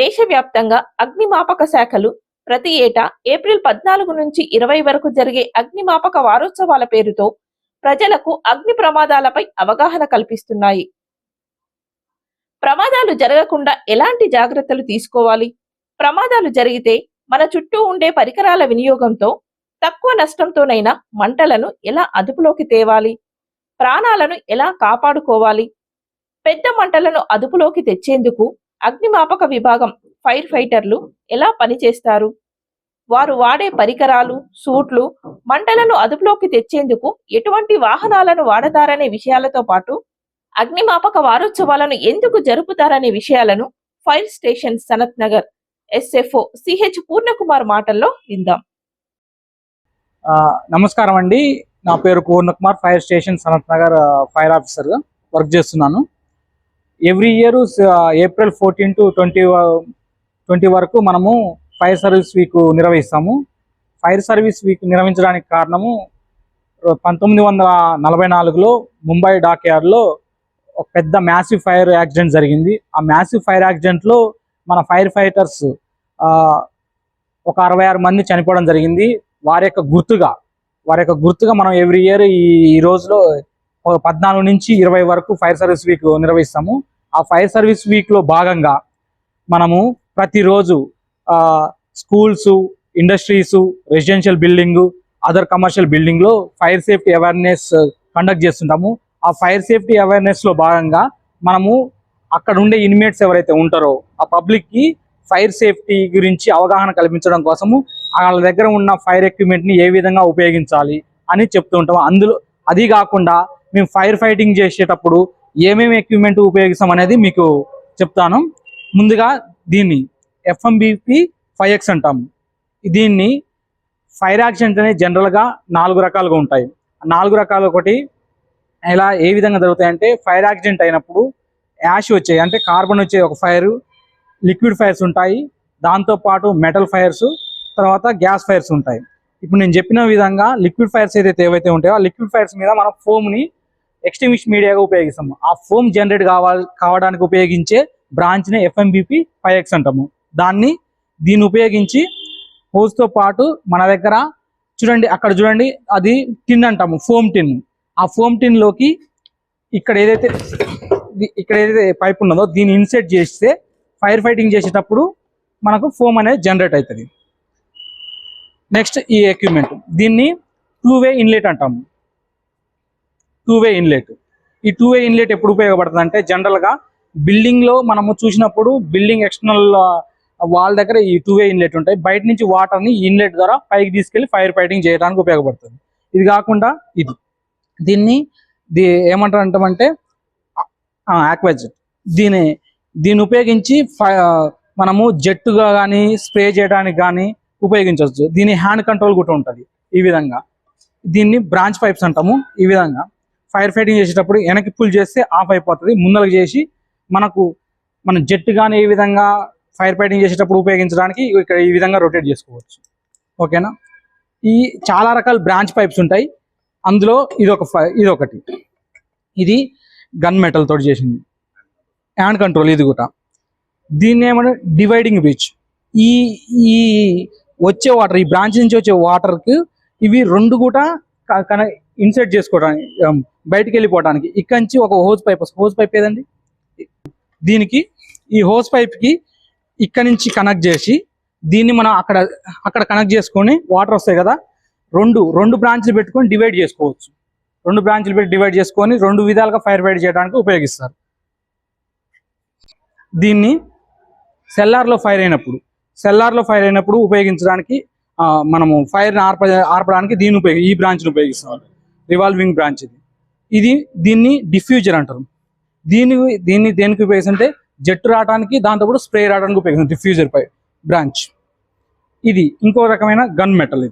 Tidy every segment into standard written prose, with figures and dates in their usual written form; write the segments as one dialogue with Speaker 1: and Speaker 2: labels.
Speaker 1: దేశవ్యాప్తంగా అగ్నిమాపక శాఖలు ప్రతి ఏటా ఏప్రిల్ 14 నుంచి 20 వరకు జరిగే అగ్నిమాపక వారోత్సవాల పేరుతో ప్రజలకు అగ్ని ప్రమాదాలపై అవగాహన కల్పిస్తున్నాయి. ప్రమాదాలు జరగకుండా ఎలాంటి జాగ్రత్తలు తీసుకోవాలి? ప్రమాదాలు జరిగితే మన చుట్టూ ఉండే పరికరాల వినియోగంతో తక్కువ నష్టంతోనైనా మంటలను ఎలా అదుపులోకి తేవాలి? ప్రాణాలను ఎలా కాపాడుకోవాలి? పెద్ద మంటలను అదుపులోకి తెచ్చేందుకు అగ్నిమాపక విభాగం ఫైర్ ఫైటర్లు ఎలా పనిచేస్తారు? వారు వాడే పరికరాలు, సూట్లు, మంటలను అదుపులోకి తెచ్చేందుకు ఎటువంటి వాహనాలను వాడతారనే విషయాలతో పాటు అగ్నిమాపక వారోత్సవాలను ఎందుకు జరుపుతారనే విషయాలను fire station Sanath Nagar SFO CH Purnakumar మాటల్లో విందాం.
Speaker 2: నమస్కారం అండి, నా పేరు Purnakumar. Fire station Sanath Nagar fire ఆఫీసర్గా వర్క్ చేస్తున్నాను. ఎవ్రీ ఇయర్ ఏప్రిల్ 14 to 20 వరకు మనము ఫైర్ సర్వీస్ వీక్ నిర్వహిస్తాము. ఫైర్ సర్వీస్ వీక్ నిర్వహించడానికి కారణము 1944లో ముంబై డాక్ యార్డ్లో ఒక పెద్ద మ్యాసివ్ ఫైర్ యాక్సిడెంట్ జరిగింది. ఆ మ్యాసివ్ ఫైర్ యాక్సిడెంట్లో మన ఫైర్ ఫైటర్స్ ఒక 66 మంది చనిపోవడం జరిగింది. వారి యొక్క గుర్తుగా మనం ఎవ్రీ ఇయర్ ఈ రోజులో 14 నుంచి 20 వరకు ఫైర్ సర్వీస్ వీక్ నిర్వహిస్తాము. ఆ ఫైర్ సర్వీస్ వీక్లో భాగంగా మనము ప్రతిరోజు schools, industries, residential building, other commercial బిల్డింగ్లో ఫైర్ సేఫ్టీ అవేర్నెస్ కండక్ట్ చేస్తుంటాము. ఆ ఫైర్ సేఫ్టీ అవేర్నెస్లో భాగంగా మనము అక్కడ ఉండే ఇన్మేట్స్ ఎవరైతే ఉంటారో ఆ పబ్లిక్కి ఫైర్ సేఫ్టీ గురించి అవగాహన కల్పించడం కోసము వాళ్ళ దగ్గర ఉన్న ఫైర్ ఎక్విప్మెంట్ని ఏ విధంగా ఉపయోగించాలి అని చెప్తూ ఉంటాము. అందులో అది కాకుండా మేము ఫైర్ ఫైటింగ్ చేసేటప్పుడు ఏమేమి ఎక్విప్మెంట్ ఉపయోగిస్తాం అనేది మీకు చెప్తాను. ముందుగా దీన్ని FMBP 5X అంటాము. దీన్ని ఫైర్ యాక్సిడెంట్ అనేది జనరల్గా 4 రకాలుగా ఉంటాయి. 4 రకాలు ఒకటి ఇలా ఏ విధంగా జరుగుతాయంటే, ఫైర్ యాక్సిడెంట్ అయినప్పుడు యాష్ వచ్చాయి అంటే కార్బన్ వచ్చే ఒక ఫైర్, లిక్విడ్ ఫైర్స్ ఉంటాయి, దాంతోపాటు మెటల్ ఫైర్స్, తర్వాత గ్యాస్ ఫైర్స్ ఉంటాయి. ఇప్పుడు నేను చెప్పిన విధంగా లిక్విడ్ ఫైర్స్ ఏవైతే ఉంటాయో ఆ లిక్విడ్ ఫైర్స్ మీద మనం ఫోమ్ని ఎక్స్టింగ్విష్ మీడియాగా ఉపయోగిస్తాము. ఆ ఫోమ్ జనరేట్ కావడానికి ఉపయోగించే బ్రాంచ్ని FMBP 5X అంటాము. దీన్ని ఉపయోగించి హోస్తో పాటు మన దగ్గర అక్కడ చూడండి, అది టిన్ అంటాము, ఫోమ్ టిన్. ఆ ఫోమ్ టిన్లోకి ఇక్కడ ఏదైతే పైప్ ఉన్నదో దీన్ని ఇన్సెట్ చేస్తే ఫైర్ ఫైటింగ్ చేసేటప్పుడు మనకు ఫోమ్ అనేది జనరేట్ అవుతుంది. నెక్స్ట్ ఈ ఎక్విప్మెంట్, దీన్ని 2-way ఇన్లెట్ అంటాము. 2-way inlet. ఈ 2-way ఇన్లెట్ ఎప్పుడు ఉపయోగపడుతుంది అంటే, జనరల్గా బిల్డింగ్లో మనము చూసినప్పుడు బిల్డింగ్ ఎక్స్టర్నల్ వాల్ దగ్గర ఈ 2-way ఇన్లెట్ ఉంటాయి. బయట నుంచి వాటర్ని ఈ ఇన్లెట్ ద్వారా పైకి తీసుకెళ్లి ఫైర్ ఫైటింగ్ చేయడానికి ఉపయోగపడుతుంది. ఇది కాకుండా దీన్ని ఏమంటారు అంటామంటే ఆక్వాజెట్. దీన్ని ఉపయోగించి మనము జెట్టుగా కానీ స్ప్రే చేయడానికి కానీ ఉపయోగించవచ్చు. దీని హ్యాండ్ కంట్రోల్ కూడా ఉంటుంది. ఈ విధంగా దీన్ని బ్రాంచ్ పైప్స్ అంటాము. ఈ విధంగా ఫైర్ ఫైటింగ్ చేసేటప్పుడు వెనక్కి పుల్ చేస్తే ఆఫ్ అయిపోతుంది, ముందరకు చేసి మన జెట్ కానీ ఈ విధంగా ఫైర్ ఫైటింగ్ చేసేటప్పుడు ఉపయోగించడానికి ఇక్కడ ఈ విధంగా రొటేట్ చేసుకోవచ్చు. ఓకేనా? ఈ చాలా రకాల బ్రాంచ్ పైప్స్ ఉంటాయి. అందులో ఇదొకటి, ఇది గన్ మెటల్ తోటి చేసింది, హ్యాండ్ కంట్రోల్. ఇది కూడా దీన్ని ఏమంటే డివైడింగ్ బ్రిడ్జ్. ఈ వచ్చే వాటర్, ఈ బ్రాంచ్ నుంచి వచ్చే వాటర్కి ఇవి రెండు కూడా ఇన్సెట్ చేసుకోవడానికి, బయటికి వెళ్ళిపోవడానికి ఇక్కడి నుంచి ఒక హోస్ పైప్ ఏదండి, దీనికి ఈ హోస్ పైప్కి ఇక్కడ నుంచి కనెక్ట్ చేసి దీన్ని మనం అక్కడ కనెక్ట్ చేసుకొని వాటర్ వస్తాయి కదా, రెండు బ్రాంచ్లు పెట్టుకొని డివైడ్ చేసుకోవచ్చు. 2 బ్రాంచ్లు పెట్టి డివైడ్ చేసుకొని 2 విధాలుగా ఫైర్ ఫైట్ చేయడానికి ఉపయోగిస్తారు. దీన్ని సెల్లార్లో ఫైర్ అయినప్పుడు ఉపయోగించడానికి మనము ఫైర్ని ఆర్పడానికి ఈ బ్రాంచ్ని ఉపయోగిస్తాం, రివాల్వింగ్ బ్రాంచ్. దీన్ని డిఫ్యూజర్ అంటారు. దీన్ని దేనికి ఉపయోగిస్తుంటే జెట్ రావడానికి, దాంతో స్ప్రే రావడానికి ఉపయోగిస్తాం, డిఫ్యూజర్ బ్రాంచ్. ఇది ఇంకో రకమైన గన్ మెటల్.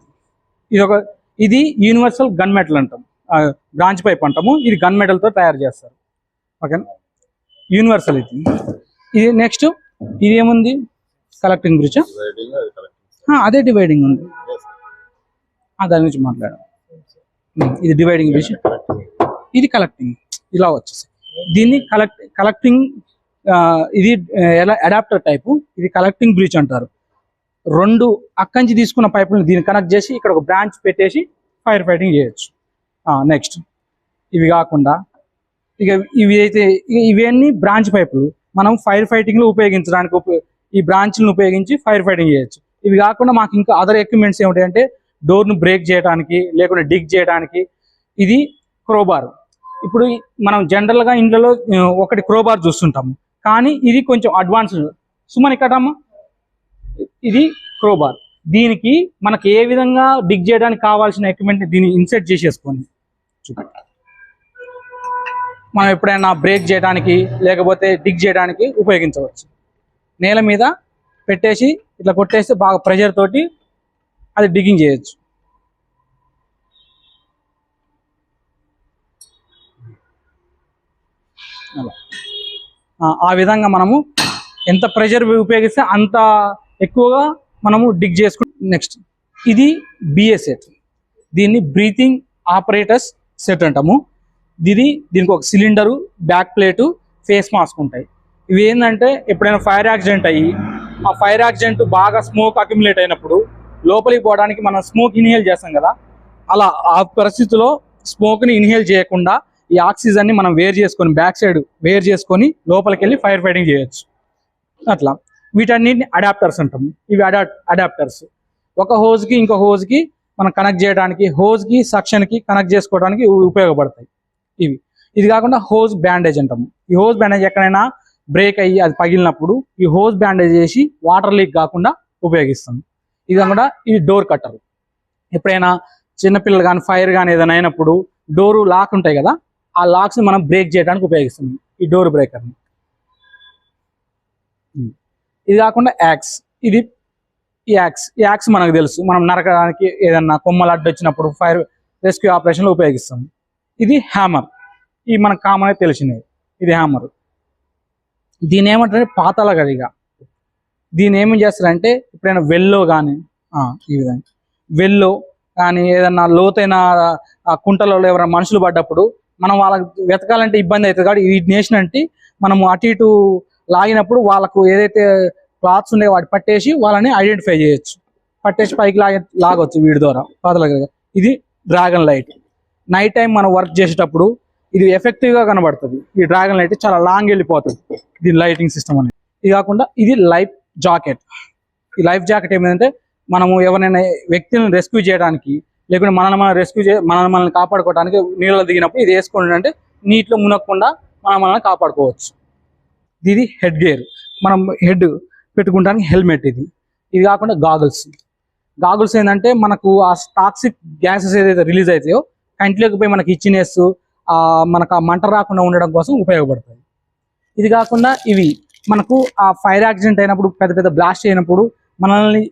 Speaker 2: ఇది యూనివర్సల్ గన్ మెటల్ అంటాం, బ్రాంచ్ పైప్ అంటాము. ఇది గన్ మెటల్తో తయారు చేస్తారు. ఓకేనా? యూనివర్సల్. ఇది నెక్స్ట్ ఇది ఏముంది, కలెక్టింగ్ బ్రిడ్జ్. అదే డివైడింగ్ ఉంది, దాని గురించి మాట్లాడాం. ఇది డివైడింగ్ బ్రిడ్జ్, ఇది కలెక్టింగ్. ఇలా వచ్చేసి దీన్ని కలెక్టింగ్ ఇది ఎలా అడాప్టర్ టైపు, ఇది కలెక్టింగ్ బ్రీచ్ అంటారు. రెండు అక్కంచి తీసుకున్న పైపులను దీన్ని కనెక్ట్ చేసి ఇక్కడ ఒక బ్రాంచ్ పెట్టేసి ఫైర్ ఫైటింగ్ చేయొచ్చు. నెక్స్ట్ ఇవి కాకుండా ఇక ఇవన్నీ బ్రాంచ్ పైపులు మనం ఫైర్ ఫైటింగ్లో ఉపయోగించడానికి ఈ బ్రాంచ్లను ఉపయోగించి ఫైర్ ఫైటింగ్ చేయొచ్చు. ఇవి కాకుండా మాకు ఇంకా అదర్ ఎక్విప్మెంట్స్ ఏమిటంటే డోర్ను బ్రేక్ చేయడానికి లేకుంటే డిగ్ చేయడానికి ఇది క్రోబార్. ఇప్పుడు మనం జనరల్గా ఇంట్లో ఒకటి క్రోబార్ చూస్తుంటాము, కానీ ఇది కొంచెం అడ్వాన్స్డ్. సుమన్ ఇక్కడమ్మా, ఇది క్రోబార్. దీనికి మనకి ఏ విధంగా డిగ్ చేయడానికి కావాల్సిన ఎక్విప్మెంట్ దీన్ని ఇన్సర్ట్ చేసేసుకొని చూడండి, మనం ఎప్పుడైనా బ్రేక్ చేయడానికి లేకపోతే డిగ్ చేయడానికి ఉపయోగించవచ్చు. నేల మీద పెట్టేసి ఇట్లా కొట్టేస్తే బాగా ప్రెషర్ తోటి అది డిగ్గింగ్ చేయొచ్చు. అలా ఆ విధంగా మనము ఎంత ప్రెషర్ ఉపయోగిస్తే అంత ఎక్కువగా మనము డిగ్ చేసుకుంటాం. నెక్స్ట్ ఇది బిఏ సెట్, దీన్ని బ్రీతింగ్ ఆపరేటర్స్ సెట్ అంటాము. దీనికి ఒక cylinder, back plate, face mask ఉంటాయి. ఇవి ఏంటంటే ఎప్పుడైనా ఫైర్ యాక్సిడెంట్ అయ్యి ఆ ఫైర్ యాక్సిడెంట్ బాగా స్మోక్ అక్యుములేట్ అయినప్పుడు లోపలికి పోవడానికి మనం స్మోక్ ఇన్హేల్ చేస్తాం కదా, అలా ఆ పరిస్థితిలో స్మోక్ని ఇన్హేల్ చేయకుండా ఈ ఆక్సిజన్ని మనం వేర్ చేసుకొని బ్యాక్ సైడ్ వేర్ చేసుకొని లోపలికి వెళ్ళి ఫైర్ ఫైటింగ్ చేయొచ్చు. అట్లా వీటన్నిటిని అడాప్టర్స్ అంటాము. ఇవి అడాప్టర్స్ ఒక హోజ్కి ఇంకో హోజ్కి మనం కనెక్ట్ చేయడానికి, హోజ్కి సక్షన్కి కనెక్ట్ చేసుకోవడానికి ఉపయోగపడతాయి. ఇది కాకుండా హోజ్ బ్యాండేజ్ అంటాము. ఈ హోజ్ బ్యాండేజ్ ఎక్కడైనా బ్రేక్ అయ్యి అది పగిలినప్పుడు ఈ హోజ్ బ్యాండేజ్ చేసి వాటర్ లీక్ కాకుండా ఉపయోగిస్తాం. ఇది కాకుండా ఇది డోర్ కట్టర్. ఎప్పుడైనా చిన్నపిల్లలు కానీ ఫైర్ కానీ ఏదైనా అయినప్పుడు డోరు లాక్ ఉంటాయి కదా, ఆ లాక్స్ని మనం బ్రేక్ చేయడానికి ఉపయోగిస్తాం ఈ డోర్ బ్రేకర్ని. ఇది కాకుండా యాక్స్, ఈ యాక్స్ మనకు తెలుసు, మనం నరకడానికి ఏదన్నా కొమ్మలు అడ్డు వచ్చినప్పుడు ఫైర్ రెస్క్యూ ఆపరేషన్లో ఉపయోగిస్తాం. ఇది హ్యామర్, ఇది మనకు కామన్గా తెలిసినది. ఇది హ్యామర్. దీని ఏమంటారంటే పాతాళ గదిగా. దీన్ని ఏమి చేస్తారంటే ఎప్పుడైనా వెల్లో కానీ ఈ విధంగా వెల్లో కానీ ఏదన్నా లోతైన కుంటలలో ఎవరైనా మనుషులు పడ్డప్పుడు మనం వాళ్ళకి వెతకాలంటే ఇబ్బంది అవుతుంది కాబట్టి వీటిని వేసినంటే మనము అటు ఇటు లాగినప్పుడు వాళ్ళకు ఏదైతే క్లాత్స్ ఉన్నాయో వాటి పట్టేసి వాళ్ళని ఐడెంటిఫై చేయొచ్చు, పట్టేసి పైకి లాగొచ్చు వీడి ద్వారా పాతాళ గదిగా. ఇది డ్రాగన్ లైట్. నైట్ టైం మనం వర్క్ చేసేటప్పుడు ఇది ఎఫెక్టివ్గా కనబడుతుంది. ఈ డ్రాగన్ లైట్ చాలా లాంగ్ వెళ్ళిపోతుంది దీని లైటింగ్ సిస్టమ్ అనేది. ఇది కాకుండా ఇది లైఫ్ జాకెట్. ఈ లైఫ్ జాకెట్ ఏమిటంటే మనము ఎవరైనా వ్యక్తిని రెస్క్యూ చేయడానికి లేకుంటే మనల్ని కాపాడుకోవడానికి నీళ్ళలో దిగినప్పుడు ఇది వేసుకోండి అంటే నీటిలో మునగకుండా మనల్ని కాపాడుకోవచ్చు. ఇది హెడ్ గేర్, మనం హెడ్ పెట్టుకోవడానికి హెల్మెట్. ఇది కాకుండా గాగుల్స్ ఏంటంటే మనకు ఆ టాక్సిక్ గ్యాసెస్ ఏదైతే రిలీజ్ అవుతాయో కంటిలోకి పోయి మనకి ఇచ్చినెస్ మనకు ఆ మంట రాకుండా ఉండడం కోసం ఉపయోగపడుతుంది. ఇది కాకుండా ఇవి మనకు ఆ ఫైర్ యాక్సిడెంట్ అయినప్పుడు పెద్ద పెద్ద బ్లాస్ట్ అయినప్పుడు మనల్ని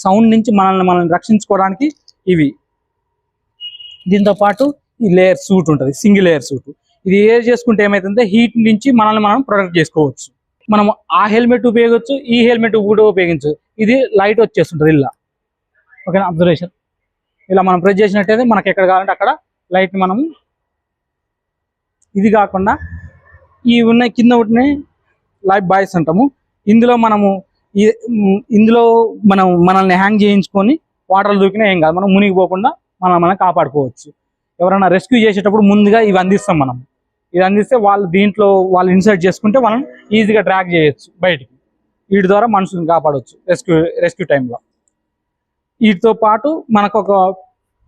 Speaker 2: సౌండ్ నుంచి మనల్ని రక్షించుకోవడానికి ఇవి. దీంతో పాటు ఈ లేయర్ సూట్ ఉంటుంది, సింగిల్ లేయర్ సూట్. ఇది ఏర్ చేసుకుంటే ఏమైతుందంటే హీట్ నుంచి మనం ప్రొటెక్ట్ చేసుకోవచ్చు. మనం ఆ హెల్మెట్ ఉపయోగించవచ్చు, ఈ హెల్మెట్ కూడా ఉపయోగించవచ్చు. ఇది లైట్ వచ్చేస్తుంటుంది ఇలా, ఓకేనా? అబ్జర్వేషన్ ఇలా మనం ప్రెస్ చేసినట్టయితే మనకి ఎక్కడ కావాలంటే అక్కడ లైట్ మనము. ఇది కాకుండా ఈ ఉన్న కింద ఒకటిని లైఫ్ బాయ్స్ అంటాము. ఇందులో మనల్ని హ్యాంగ్ చేయించుకొని వాటర్లు దూకినా ఏం కాదు, మనం మునిగిపోకుండా మనం కాపాడుకోవచ్చు. ఎవరైనా రెస్క్యూ చేసేటప్పుడు ముందుగా ఇవి అందిస్తాం. మనం ఇది అందిస్తే వాళ్ళు ఇన్సర్ట్ చేసుకుంటే మనం ఈజీగా ట్రాక్ చేయొచ్చు బయటికి. వీటి ద్వారా మనుషులను కాపాడవచ్చు రెస్క్యూ టైంలో. వీటితో పాటు మనకు ఒక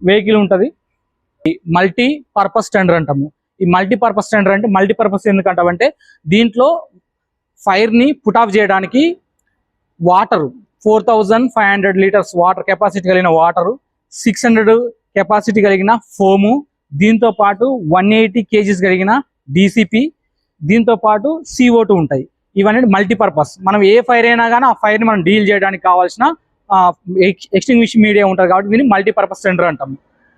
Speaker 2: వెహికల్ ఉంటుంది, మల్టీ పర్పస్ టెండర్ అంటాము. ఈ మల్టీపర్పస్ టెండర్ అంటే మల్టీపర్పస్ ఎందుకంటామంటే దీంట్లో ఫైర్ని పుట్ ఆఫ్ చేయడానికి వాటర్ 4500 లీటర్స్ వాటర్ కెపాసిటీ కలిగిన వాటరు, 600 కెపాసిటీ కలిగిన ఫోము, దీంతో పాటు 180 కేజీస్ కలిగిన డీసీపీ, దీంతో పాటు CO2 ఉంటాయి. ఇవన్నీ మల్టీపర్పస్. మనం ఏ ఫైర్ అయినా కానీ ఆ ఫైర్ని మనం డీల్ చేయడానికి కావాల్సిన ఎక్స్టింగ్విష్ మీడియా ఉంటుంది కాబట్టి దీన్ని మల్టీపర్పస్ టెండర్ అంటాము.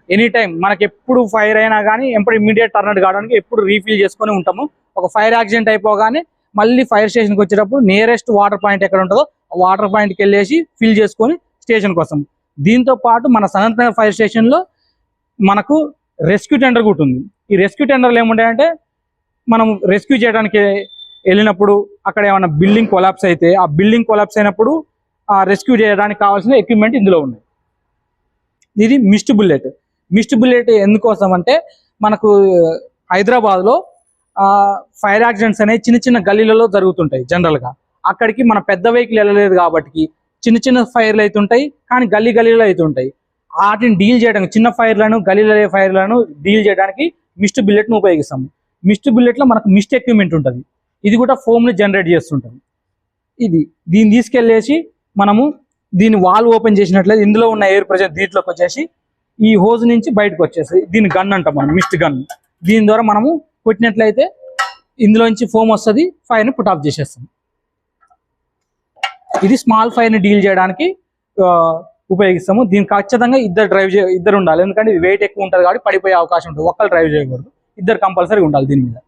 Speaker 2: ఎనీ టైం మనకి ఎప్పుడు ఫైర్ అయినా కానీ ఎప్పుడు ఇమీడియట్ టర్న్ కావడానికి ఎప్పుడు రీఫిల్ చేసుకొని ఉంటాము. ఒక ఫైర్ యాక్సిడెంట్ అయిపోగానే మళ్ళీ ఫైర్ స్టేషన్కి వచ్చేటప్పుడు నియరెస్ట్ వాటర్ పాయింట్ ఎక్కడ ఉంటుందో ఆ వాటర్ పాయింట్కి వెళ్ళేసి ఫిల్ చేసుకొని స్టేషన్కి వస్తాం. దీంతో పాటు మన సనత్ నగర్ ఫైర్ స్టేషన్లో మనకు రెస్క్యూ టెండర్ కూడా ఉంది. ఈ రెస్క్యూ టెండర్లు ఏముంటాయంటే మనం రెస్క్యూ చేయడానికి వెళ్ళినప్పుడు అక్కడ ఏమైనా బిల్డింగ్ కొలాప్స్ అయితే ఆ బిల్డింగ్ కొలాప్స్ అయినప్పుడు రెస్క్యూ చేయడానికి కావాల్సిన ఎక్విప్మెంట్ ఇందులో ఉన్నాయి. ఇది మిస్ట్ బుల్లెట్. మిస్ట్ బుల్లెట్ ఎందుకోసం అంటే మనకు హైదరాబాద్లో ఫైర్ యాక్సిడెంట్స్ అనేవి చిన్న చిన్న గల్లీలలో జరుగుతుంటాయి జనరల్గా. అక్కడికి మన పెద్ద వెహికల్ వెళ్ళలేదు కాబట్టి చిన్న చిన్న ఫైర్లు అవుతుంటాయి, కానీ గల్లీలో అవుతుంటాయి. వాటిని డీల్ చేయడానికి చిన్న ఫైర్లను గల్లీలో ఫైర్లను డీల్ చేయడానికి మిస్ట్ బుల్లెట్ను ఉపయోగిస్తాము. మిస్ట్ బుల్లెట్లో మనకు మిస్ట్ ఎక్విప్మెంట్ ఉంటుంది. ఇది కూడా ఫోమ్ని జనరేట్ చేస్తుంటుంది. దీన్ని తీసుకెళ్ళేసి మనము దీని వాల్ ఓపెన్ చేసినట్లయితే ఇందులో ఉన్న ఎయిర్ ప్రెషర్ దీంట్లోకి వచ్చేసి ఈ హోజ్ నుంచి బయటకు వచ్చేసి దీని గన్ అంటాం మనం, మిస్ట్ గన్. దీని ద్వారా మనము కొట్టినట్లయితే ఇందులోంచి ఫోమ్ వస్తుంది, ఫైర్ని పుట్ ఆఫ్ చేసేస్తాం. ఇది స్మాల్ ఫైర్ని డీల్ చేయడానికి ఉపయోగిస్తాము. దీనికి ఖచ్చితంగా ఇద్దరు ఉండాలి, ఎందుకంటే ఇది వెయిట్ ఎక్కువ ఉంటుంది కాబట్టి పడిపోయే అవకాశం ఉంటుంది. ఒక్కరు డ్రైవ్ చేయకూడదు, ఇద్దరు కంపల్సరీ ఉండాలి దీని మీద.